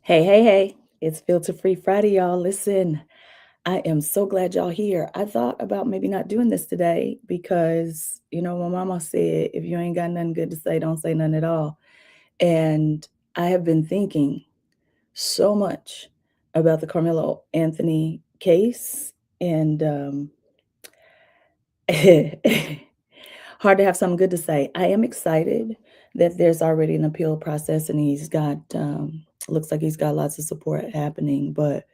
Hey, hey, hey, it's Filter Free Friday, y'all. Listen, I am so glad y'all here. I thought about maybe not doing this today because, my mama said, if you ain't got nothing good to say, don't say nothing at all. And I have been thinking so much about the Carmelo Anthony case and hard to have something good to say. I am excited that there's already an appeal process and he's got, looks like he's got lots of support happening, but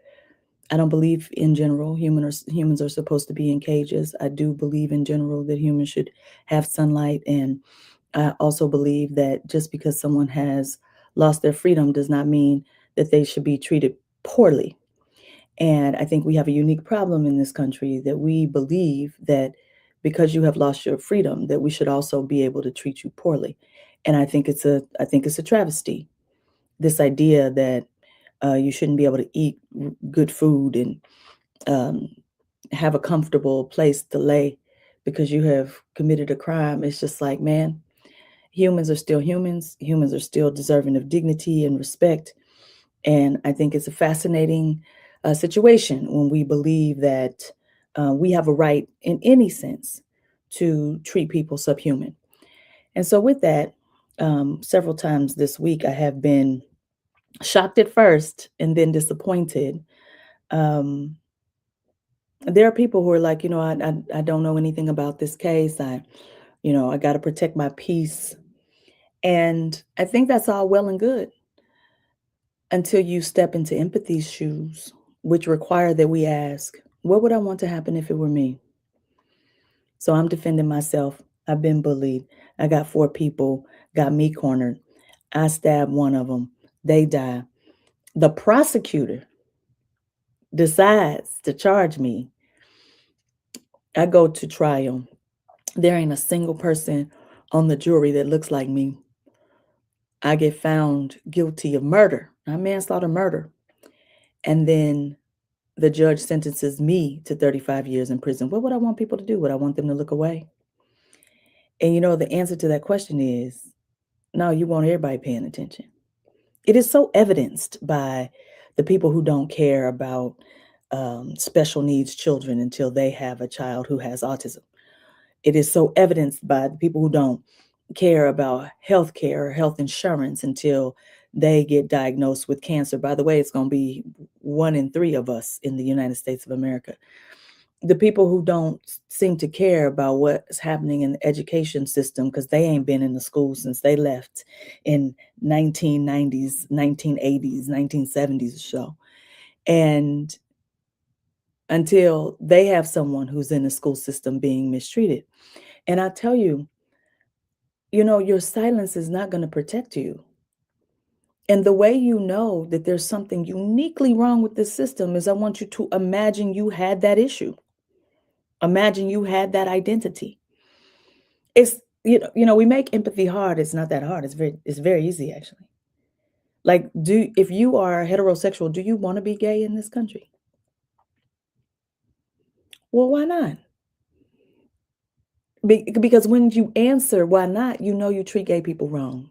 I don't believe in general humans are supposed to be in cages. I do believe in general that humans should have sunlight, and I also believe that just because someone has lost their freedom does not mean that they should be treated poorly. And I think we have a unique problem in this country that we believe that because you have lost your freedom, that we should also be able to treat you poorly. And I think it's a travesty. This idea that you shouldn't be able to eat good food and um, have a comfortable place to lay because you have committed a crime. It's just like, man, humans are still humans. Humans are still deserving of dignity and respect. And I think it's a fascinating situation when we believe that we have a right, in any sense, to treat people subhuman. And so, with that, several times this week, I have been shocked at first and then disappointed. Um, there are people who are like, I don't know anything about this case. I got to protect my peace. And I think that's all well and good until you step into empathy's shoes, which require that we ask, what would I want to happen if it were me? So I'm defending myself. I've been bullied. I got four people, got me cornered. I stabbed one of them. They die. The prosecutor decides to charge me. I go to trial. There ain't a single person on the jury that looks like me. I get found guilty of murder, not manslaughter, murder. And then the judge sentences me to 35 years in prison. What would I want people to do? Would I want them to look away? And the answer to that question is no, you want everybody paying attention. It is so evidenced by the people who don't care about special needs children until they have a child who has autism. It is so evidenced by the people who don't care about health care or health insurance until they get diagnosed with cancer. By the way, it's going to be 1 in 3 of us in the United States of America. The people who don't seem to care about what's happening in the education system because they ain't been in the school since they left in 1990s, 1980s, 1970s or so. And until they have someone who's in the school system being mistreated. And I tell you, your silence is not going to protect you. And the way you know that there's something uniquely wrong with this system is I want you to imagine you had that issue. Imagine you had that identity. It's we make empathy hard. It's not that hard. It's very easy actually. Like if you are heterosexual, do you want to be gay in this country? Well, why not? Because when you answer why not, you treat gay people wrong.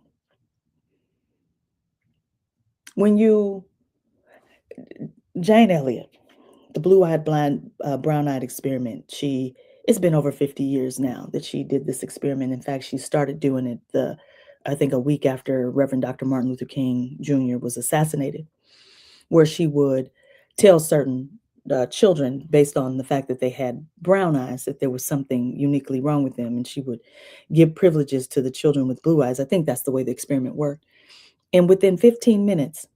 When you Jane Elliott, the blue-eyed blind brown-eyed experiment, it's been over 50 years now that she did this experiment. In fact, she started doing it I think a week after Reverend Dr. Martin Luther King Jr. was assassinated, where she would tell certain children, based on the fact that they had brown eyes, that there was something uniquely wrong with them, and she would give privileges to the children with blue eyes. I think that's the way the experiment worked. And within 15 minutes,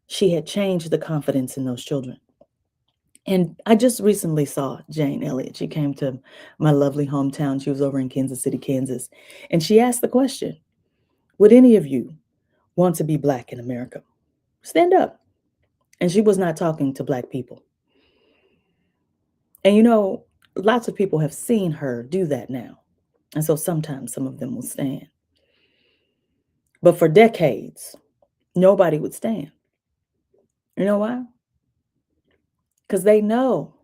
she had changed the confidence in those children. And I just recently saw Jane Elliott. She came to my lovely hometown. She was over in Kansas City, Kansas. And she asked the question, would any of you want to be Black in America? Stand up. And she was not talking to Black people. And lots of people have seen her do that now. And so sometimes some of them will stand. But for decades, nobody would stand. You know why? Because they know,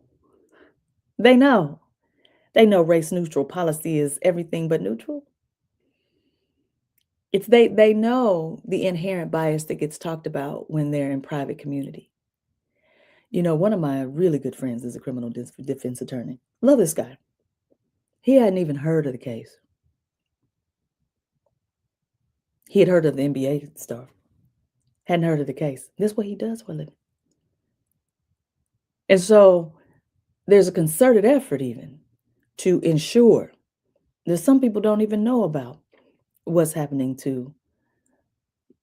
they know race neutral policy is everything but neutral. It's they know the inherent bias that gets talked about when they're in private community. You know, one of my really good friends is a criminal defense attorney. Love this guy. He hadn't even heard of the case. He had heard of the NBA star. Hadn't heard of the case. This is what he does for a living. And so there's a concerted effort even to ensure that some people don't even know about what's happening to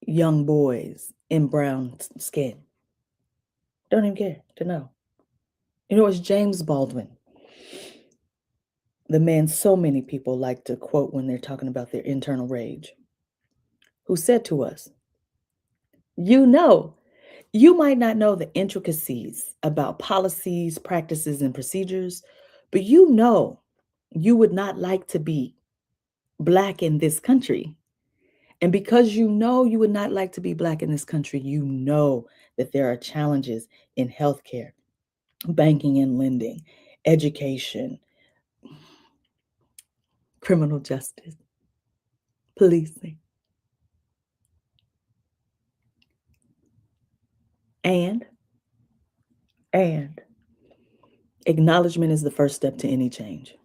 young boys in brown skin. Don't even care to know. You know, it's James Baldwin, the man so many people like to quote when they're talking about their internal rage, who said to us, you know, you might not know the intricacies about policies, practices, and procedures, but you know you would not like to be Black in this country. And because you know you would not like to be Black in this country, you know that there are challenges in healthcare, banking and lending, education, criminal justice, policing. And acknowledgement is the first step to any change.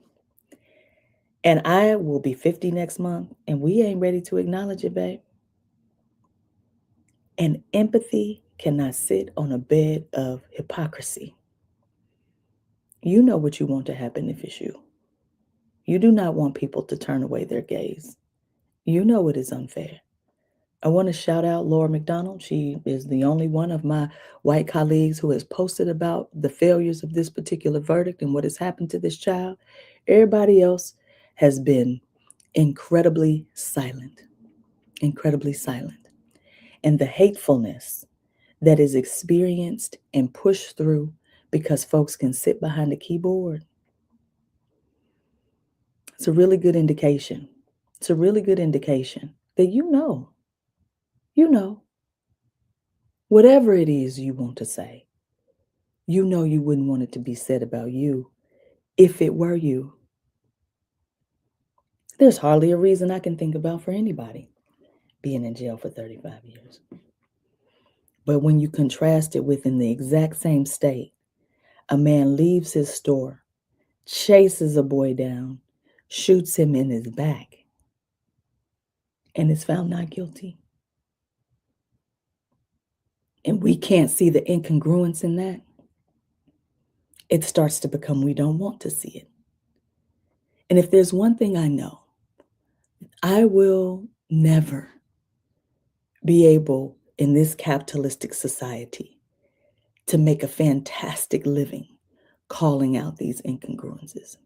And I will be 50 next month, and we ain't ready to acknowledge it, babe. And empathy cannot sit on a bed of hypocrisy. You know what you want to happen if it's you. You do not want people to turn away their gaze. You know it is unfair. I want to shout out Laura McDonald. She is the only one of my white colleagues who has posted about the failures of this particular verdict and what has happened to this child. Everybody else has been incredibly silent, incredibly silent. And the hatefulness that is experienced and pushed through because folks can sit behind a keyboard, it's a really good indication. It's a really good indication that you know, whatever it is you want to say, you know you wouldn't want it to be said about you if it were you. There's hardly a reason I can think about for anybody being in jail for 35 years. But when you contrast it with in the exact same state, a man leaves his store, chases a boy down, shoots him in his back, and is found not guilty. And we can't see the incongruence in that. It starts to become we don't want to see it. And if there's one thing I know, I will never be able in this capitalistic society to make a fantastic living calling out these incongruences.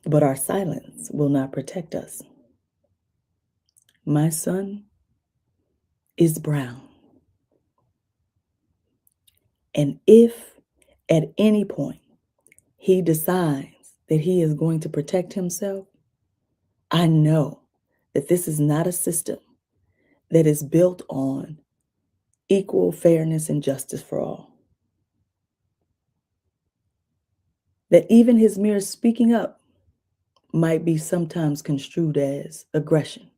But our silence will not protect us. My son is brown. And if at any point he decides that he is going to protect himself, I know that this is not a system that is built on equal fairness and justice for all. That even his mere speaking up might be sometimes construed as aggression.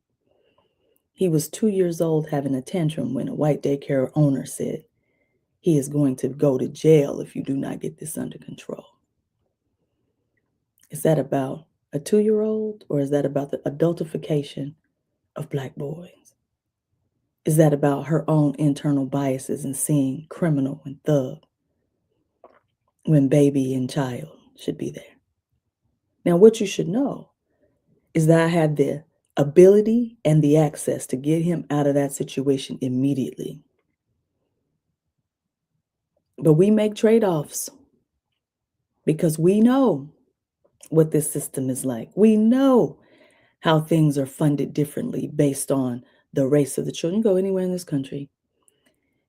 He was 2 years old having a tantrum when a white daycare owner said, he is going to go to jail if you do not get this under control. Is that about a 2-year-old, or is that about the adultification of Black boys? Is that about her own internal biases and seeing criminal and thug when baby and child should be there? Now, what you should know is that I had the ability and the access to get him out of that situation immediately. But we make trade-offs because we know what this system is like. We know how things are funded differently based on the race of the children. You go anywhere in this country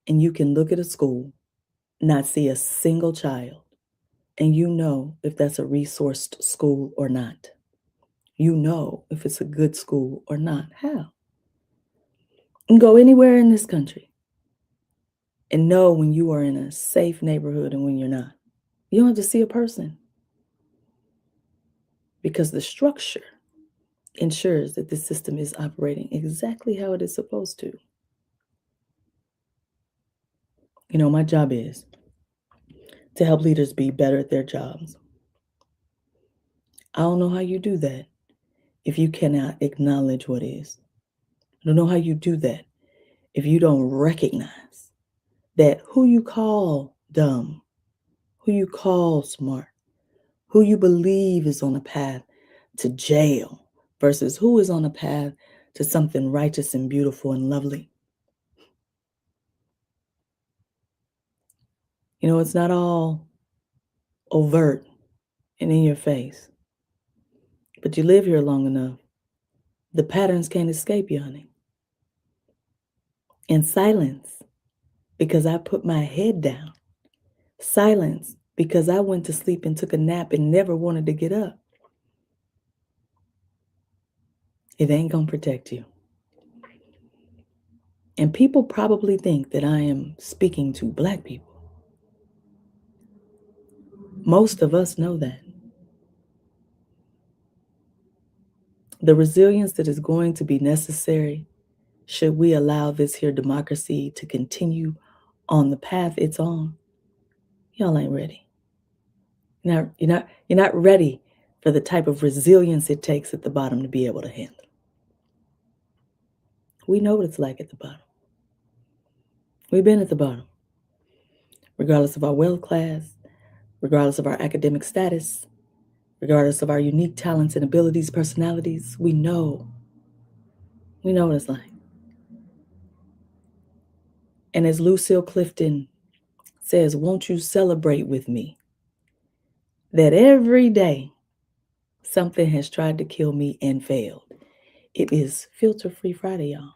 and you can look at a school, not see a single child, and you know if that's a resourced school or not. You know if it's a good school or not. How? You can go anywhere in this country and know when you are in a safe neighborhood and when you're not. You don't have to see a person. because the structure ensures that the system is operating exactly how it is supposed to. My job is to help leaders be better at their jobs. I don't know how you do that if you cannot acknowledge what is. I don't know how you do that if you don't recognize that who you call dumb, who you call smart, who you believe is on a path to jail versus who is on a path to something righteous and beautiful and lovely. It's not all overt and in your face, but you live here long enough. The patterns can't escape you, honey. And silence, because I put my head down. Silence, because I went to sleep and took a nap and never wanted to get up. It ain't gonna protect you. And people probably think that I am speaking to Black people. Most of us know that. The resilience that is going to be necessary should we allow this here democracy to continue on the path it's on. Y'all ain't ready. You're not ready for the type of resilience it takes at the bottom to be able to handle. We know what it's like at the bottom. We've been at the bottom. Regardless of our wealth class, regardless of our academic status, regardless of our unique talents and abilities, personalities, we know what it's like. And as Lucille Clifton says, won't you celebrate with me that every day something has tried to kill me and failed? It is Filter Free Friday, y'all.